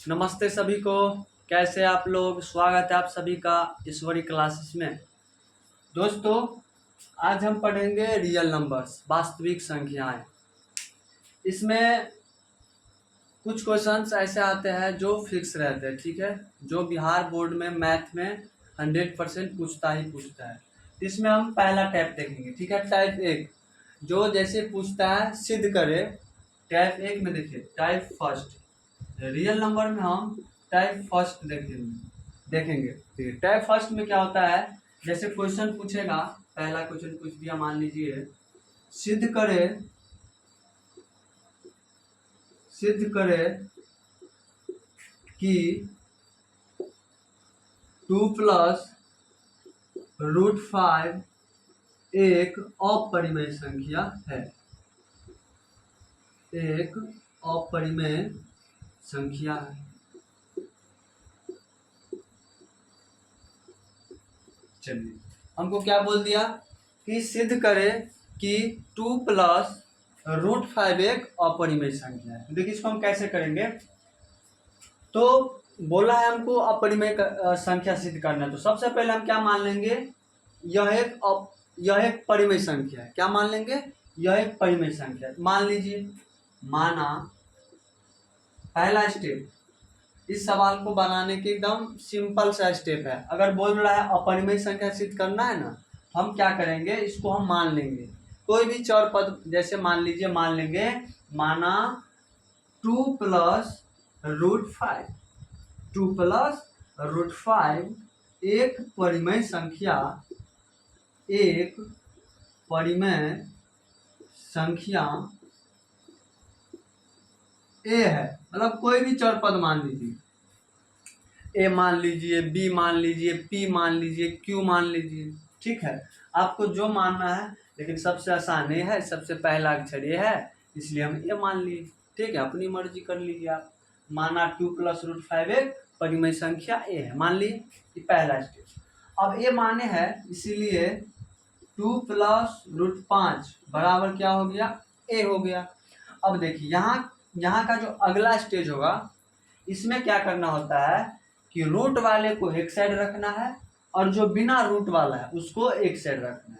नमस्ते सभी को। कैसे आप लोग? स्वागत है आप सभी का ईश्वरी क्लासेस में। दोस्तों, आज हम पढ़ेंगे रियल नंबर्स, वास्तविक संख्याएं। इसमें कुछ क्वेश्चंस ऐसे आते हैं जो फिक्स रहते हैं, ठीक है, जो बिहार बोर्ड में मैथ में 100% पूछता ही पूछता है। इसमें हम पहला टाइप देखेंगे, ठीक है। टाइप 1 जो जैसे पूछता है सिद्ध करे। टाइप 1 में देखिए, टाइप फर्स्ट रियल नंबर में हम टाइप फर्स्ट देखेंगे। ठीक है, टाइप फर्स्ट में क्या होता है, जैसे क्वेश्चन पूछेगा, पहला क्वेश्चन पूछ दिया, मान लीजिए सिद्ध करे कि 2+√5 एक अपरिमेय संख्या है। एक अपरिमेय संख्या है। चलिए, हमको क्या बोल दिया कि सिद्ध करे कि 2+√5 एक अपरिमेय संख्या है। देखिए, इसको हम कैसे करेंगे। तो बोला है हमको अपरिमेय संख्या सिद्ध करना है, तो सबसे पहले हम क्या मान लेंगे, यह एक परिमेय संख्या है। क्या मान लेंगे? यह एक परिमेय संख्या है। मान लीजिए, माना पहला स्टेप, इस सवाल को बनाने के एकदम सिंपल सा स्टेप है। अगर बोल रहा है अपरिमेय संख्या सिद्ध करना है ना, हम क्या करेंगे, इसको हम मान लेंगे कोई भी चर पद। जैसे मान लीजिए, मान लेंगे, माना 2+√5 एक परिमेय संख्या ए है। मतलब कोई भी चर पद मान लीजिए, ए मान लीजिए, बी मान लीजिए, पी मान लीजिए, क्यू मान लीजिए, ठीक है, आपको जो मानना है। लेकिन सबसे आसान ये है, सबसे पहला अक्षर ये है, इसलिए हम ये मान लिए। ठीक है, अपनी मर्जी कर लीजिए आप। माना 2+√5 एक परिमेय संख्या ए है, मान लिए, ये पहला स्टेप। अब ये माने है, इसीलिए 2+√5 बराबर क्या हो गया, ए हो गया। अब देखिए, यहाँ का जो अगला स्टेज होगा, इसमें क्या करना होता है कि रूट वाले को एक साइड रखना है और जो बिना रूट वाला है उसको एक साइड रखना है।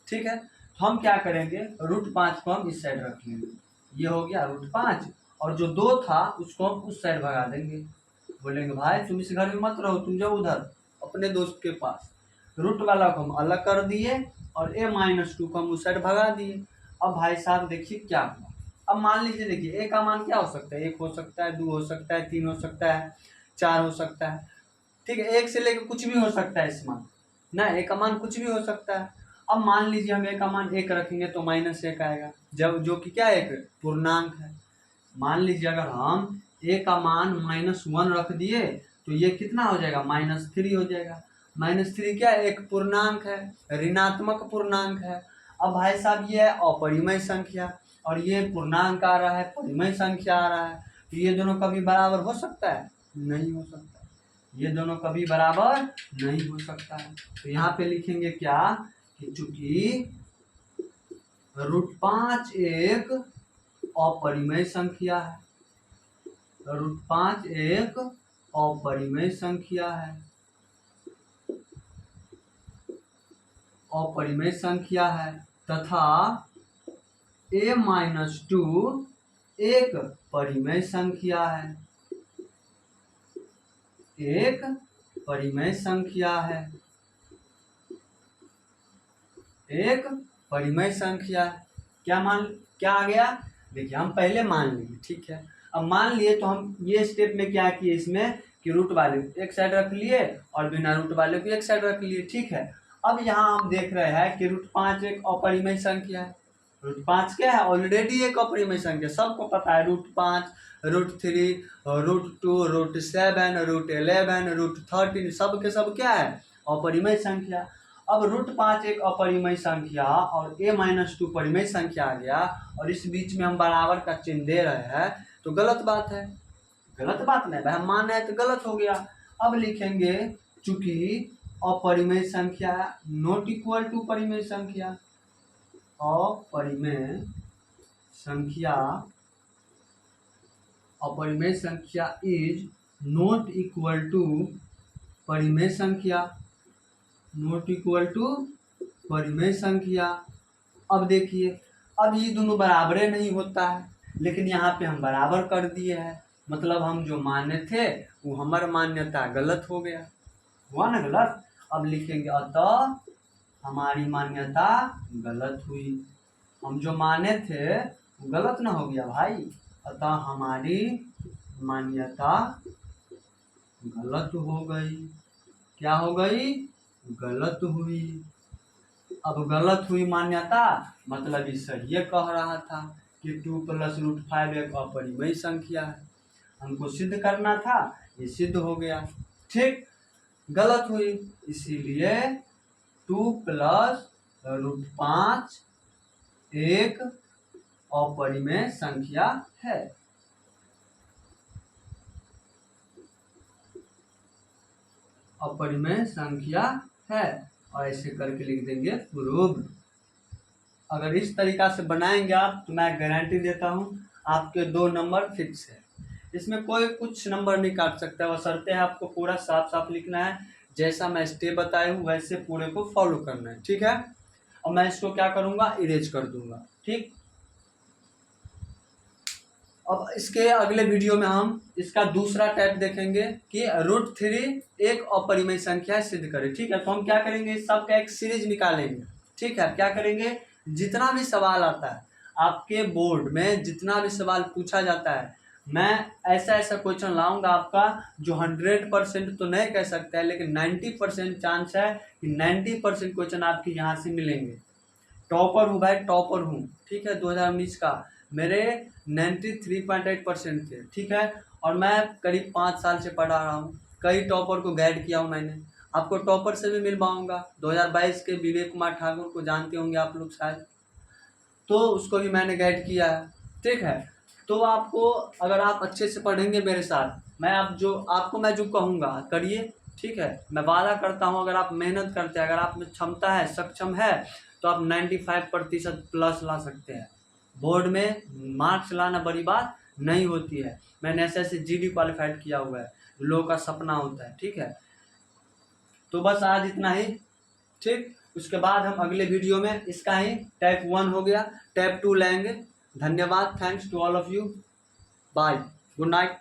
ठीक है, तो हम क्या करेंगे, √5 को हम इस साइड रख लेंगे। ये हो गया √5, और जो 2 था उसको हम उस साइड भगा देंगे। बोलेंगे भाई तुम इस घर में मत रहो, तुम जाओ उधर अपने दोस्त के पास। रूट वाला को हम अलग कर दिए और a-2 को हम उस साइड भगा दिए। अब भाई साहब देखिए क्या हुआ। अब मान लीजिए, देखिए ए का मान क्या हो सकता है, 1 हो सकता है, 2 हो सकता है, 3 हो सकता है, 4 हो सकता है। ठीक है, 1 से लेकर कुछ भी हो सकता है इस मान ना, ए का मान कुछ भी हो सकता है। अब मान लीजिए हम ए का मान 1 रखेंगे तो -1 आएगा, जब जो कि क्या एक पूर्णांक है। मान लीजिए अगर हम ए का मान -1 रख दिए तो ये कितना हो जाएगा, -3 हो जाएगा। -3 क्या है, एक पूर्णांक है, ऋणात्मक पूर्णांक है। अब भाई साहब ये है अपरिमेय संख्या और ये पूर्णांक आ रहा है, परिमेय संख्या आ रहा है, तो ये दोनों कभी बराबर हो सकता है? नहीं हो सकता। ये दोनों कभी बराबर नहीं हो सकता है। तो यहाँ पे लिखेंगे क्या कि चूंकि √5 एक अपरिमेय संख्या है, √5 एक अपरिमेय संख्या है, अपरिमेय संख्या है, तथा a-2 एक परिमेय संख्या है, एक परिमेय संख्या है, एक परिमेय संख्या। क्या आ गया, देखिए हम पहले मान लिए, ठीक है। अब मान लिए तो हम ये स्टेप में क्या किए, इसमें कि रूट वाले को एक साइड रख लिए और बिना रूट वाले को एक साइड रख लिए, ठीक है। अब यहाँ हम देख रहे हैं कि √5 एक अपरिमेय संख्या है। √5 क्या है, ऑलरेडी एक अपरिमेय संख्या, सबको पता है। √5, √3, √2, √7, √11, √13 सब के सब क्या है, अपरिमेय संख्या। अब √5 एक अपरिमेय संख्या और a-2 परिमेय संख्या आ गया, और इस बीच में हम बराबर का चिन्ह दे रहे हैं, तो गलत बात है। गलत बात नहीं भाई, हम मान रहे हैं तो गलत हो गया। अब लिखेंगे चूंकि अपरिमेय संख्या नॉट इक्वल टू परिमेय संख्या, अपरिमेय संख्या इज नॉट इक्वल टू परिमेय संख्या, नॉट इक्वल टू परिमेय संख्या। अब देखिए, अब ये दोनों बराबरे नहीं होता है, लेकिन यहाँ पे हम बराबर कर दिए हैं, मतलब हम जो माने थे वो हमारी मान्यता गलत हो गया, हुआ ना गलत। अब लिखेंगे अतः हमारी मान्यता गलत हुई, हम जो माने थे वो गलत ना हो गया भाई, अतः हमारी मान्यता गलत हो गई। क्या हो गई? गलत हुई। अब गलत हुई मान्यता मतलब ये सही कह रहा था कि 2 + √5 एक अपरिमेय संख्या है, हमको सिद्ध करना था, ये सिद्ध हो गया। ठीक, गलत हुई, इसीलिए 2 + √5 एक अपरिमेय संख्या है। अपरिमेय संख्या है, और ऐसे करके लिख देंगे प्रूव्ड। अगर इस तरीका से बनाएंगे आप तो मैं गारंटी देता हूँ आपके 2 नंबर फिक्स है, इसमें कोई कुछ नंबर नहीं काट सकता, बशर्ते है आपको पूरा साफ साफ लिखना है, जैसा मैं स्टेप बताया हूँ वैसे पूरे को फॉलो करना है। ठीक है, और मैं इसको क्या करूँगा, इरेज कर दूंगा। ठीक, अब इसके अगले वीडियो में हम इसका दूसरा टाइप देखेंगे कि √3 एक अपरिमेय संख्या सिद्ध करें। ठीक है, तो हम क्या करेंगे, इस सब का एक सीरीज निकालेंगे। ठीक है, क्या करेंगे, जितना भी सवाल आता है आपके बोर्ड में, जितना भी सवाल पूछा जाता है, मैं ऐसा ऐसा क्वेश्चन लाऊंगा आपका जो 100% तो नहीं कह सकता है, लेकिन 90% चांस है कि 90% क्वेश्चन आपके यहाँ से मिलेंगे। टॉपर हूँ भाई, टॉपर हूँ। ठीक है, 2019 का मेरे 93.8% थे। ठीक है, और मैं करीब 5 साल से पढ़ा रहा हूँ, कई टॉपर को गाइड किया हूँ मैंने, आपको टॉपर से भी मिल पाऊंगा। 2022 के विवेक कुमार ठाकुर को जानते होंगे आप लोग शायद, तो उसको भी मैंने गाइड किया है। ठीक है, तो आपको अगर आप अच्छे से पढ़ेंगे मेरे साथ, मैं आपको मैं जो कहूँगा करिए। ठीक है, मैं वादा करता हूँ अगर आप मेहनत करते हैं, अगर आप में क्षमता है, सक्षम है, तो आप 95% प्लस ला सकते हैं। बोर्ड में मार्क्स लाना बड़ी बात नहीं होती है, मैंने ऐसे GD क्वालिफाइड किया हुआ है, लोगों का सपना होता है। ठीक है, तो बस आज इतना ही। ठीक, उसके बाद हम अगले वीडियो में इसका ही टाइप 1 हो गया, टाइप 2 लेंगे। धन्यवाद, thanks to all of you, bye, good night.